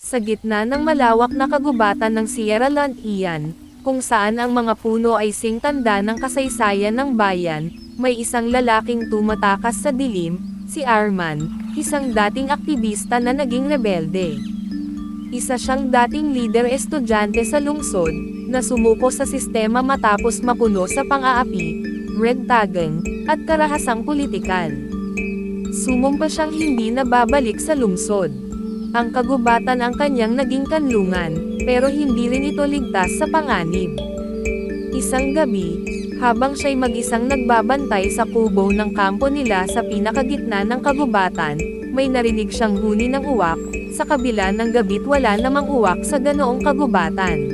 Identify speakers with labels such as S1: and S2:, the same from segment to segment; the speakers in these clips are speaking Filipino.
S1: Sa gitna ng malawak na kagubatan ng Sierra Leone, kung saan ang mga puno ay singtanda ng kasaysayan ng bayan, may isang lalaking tumatakas sa dilim, si Arman, isang dating aktivista na naging rebelde. Isa siyang dating lider estudyante sa lungsod, na sumuko sa sistema matapos mapuno sa pang-aapi, red tagging, at karahasang politikal. Sumumpa siyang hindi na babalik sa lungsod. Ang kagubatan ang kanyang naging kanlungan, pero hindi rin ito ligtas sa panganib. Isang gabi, habang siya'y mag-isang nagbabantay sa kubo ng kampo nila sa pinakagitna ng kagubatan, may narinig siyang huni ng uwak, sa kabila ng gabi't wala namang uwak sa ganoong kagubatan.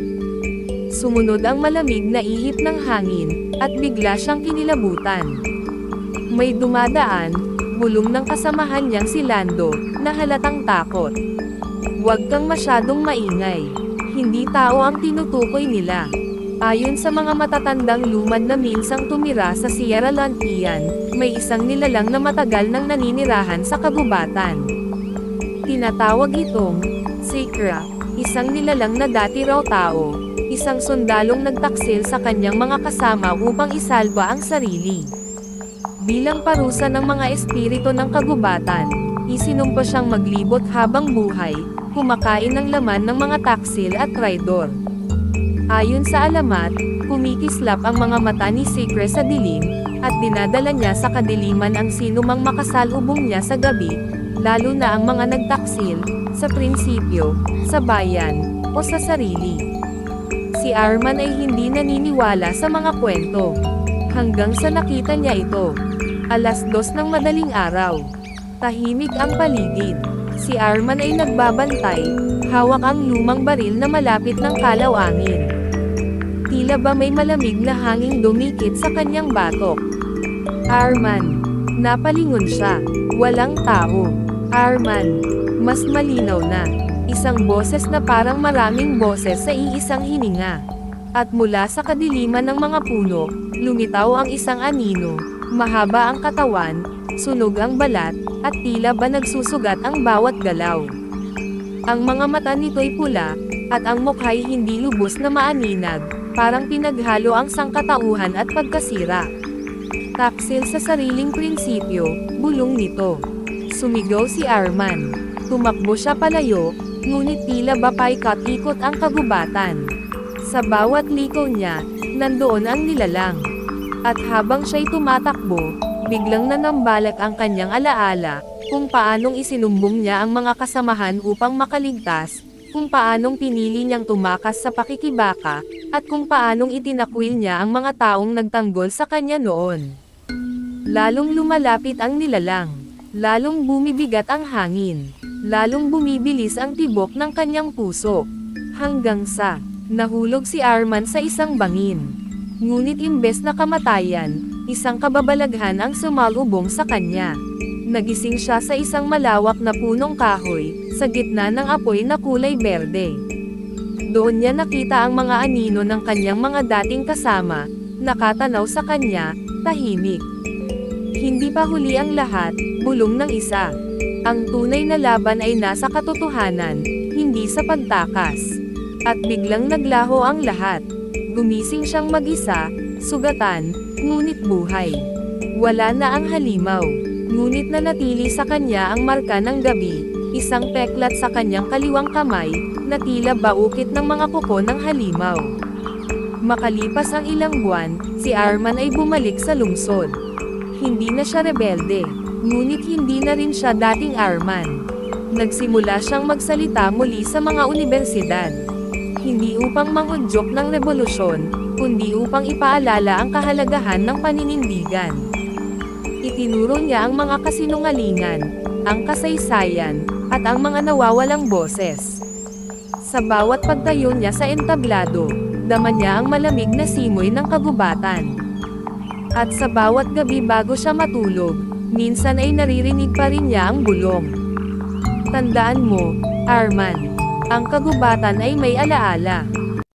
S1: Sumunod ang malamig na ihip ng hangin, at bigla siyang kinilabutan. May dumadaan, bulong ng kasamahan niyang si Lando, na halatang takot. "Huwag kang masyadong maingay. Hindi tao ang tinutukoy nila." Ayon sa mga matatandang lumad na minsang tumira sa Sierra Leone, may isang nilalang na matagal nang naninirahan sa kagubatan. Tinatawag itong Sikra, isang nilalang na dati raw tao, isang sundalong nagtaksil sa kanyang mga kasama upang isalba ang sarili. Bilang parusa ng mga espiritu ng kagubatan, isinumpa siyang maglibot habang buhay, kumakain ng laman ng mga taksil at traidor. Ayon sa alamat, kumikislap ang mga mata ni Sikre sa dilim, at dinadala niya sa kadiliman ang sinumang makasalubong niya sa gabi, lalo na ang mga nagtaksil, sa prinsipyo, sa bayan, o sa sarili. Si Arman ay hindi naniniwala sa mga kwento. Hanggang sa nakita niya ito. 2:00 ng madaling araw. Tahimik ang paligid. Si Arman ay nagbabantay, hawak ang lumang baril na malapit ng kalawangin. Tila ba may malamig na hanging dumikit sa kanyang batok. "Arman." Napalingon siya. Walang tao. "Arman." Mas malinaw na. Isang boses na parang maraming boses sa iisang hininga. At mula sa kadiliman ng mga puno, lumitaw ang isang anino. Mahaba ang katawan, sunog ang balat, at tila ba nagsusugat ang bawat galaw. Ang mga mata nito'y pula, at ang mukha'y hindi lubos na maaninag, parang pinaghalo ang sangkatauhan at pagkasira. "Taksil sa sariling prinsipyo," bulong nito. Sumigaw si Arman. Tumakbo siya palayo, ngunit tila ba paikot-ikot ang kagubatan. Sa bawat liko niya, nandoon ang nilalang. At habang siya'y tumatakbo, biglang nanambalak ang kanyang alaala, kung paanong isinumbong niya ang mga kasamahan upang makaligtas, kung paanong pinili niyang tumakas sa pakikibaka, at kung paanong itinakwil niya ang mga taong nagtanggol sa kanya noon. Lalong lumalapit ang nilalang. Lalong bumibigat ang hangin. Lalong bumibilis ang tibok ng kanyang puso. Hanggang sa, nahulog si Arman sa isang bangin. Ngunit imbes na kamatayan, isang kababalaghan ang sumalubong sa kanya. Nagising siya sa isang malawak na punong kahoy, sa gitna ng apoy na kulay berde. Doon niya nakita ang mga anino ng kanyang mga dating kasama, nakatanaw sa kanya, tahimik. "Hindi pa huli ang lahat," bulong ng isa. "Ang tunay na laban ay nasa katotohanan, hindi sa pagtakas." At biglang naglaho ang lahat. Gumising siyang mag-isa, sugatan, ngunit buhay. Wala na ang halimaw. Ngunit nanatili sa kanya ang marka ng gabi, isang peklat sa kanyang kaliwang kamay, na tila baukit ng mga kuko ng halimaw. Makalipas ang ilang buwan, si Arman ay bumalik sa lungsod. Hindi na siya rebelde, ngunit hindi na rin siya dating Arman. Nagsimula siyang magsalita muli sa mga unibersidad. Hindi upang mangudyok ng revolusyon, kundi upang ipaalala ang kahalagahan ng paninindigan. Itinuro niya ang mga kasinungalingan, ang kasaysayan, at ang mga nawawalang boses. Sa bawat pagtayo niya sa entablado, dama niya ang malamig na simoy ng kagubatan. At sa bawat gabi bago siya matulog, minsan ay naririnig pa rin niya ang bulong. "Tandaan mo, Arman, ang kagubatan ay may alaala.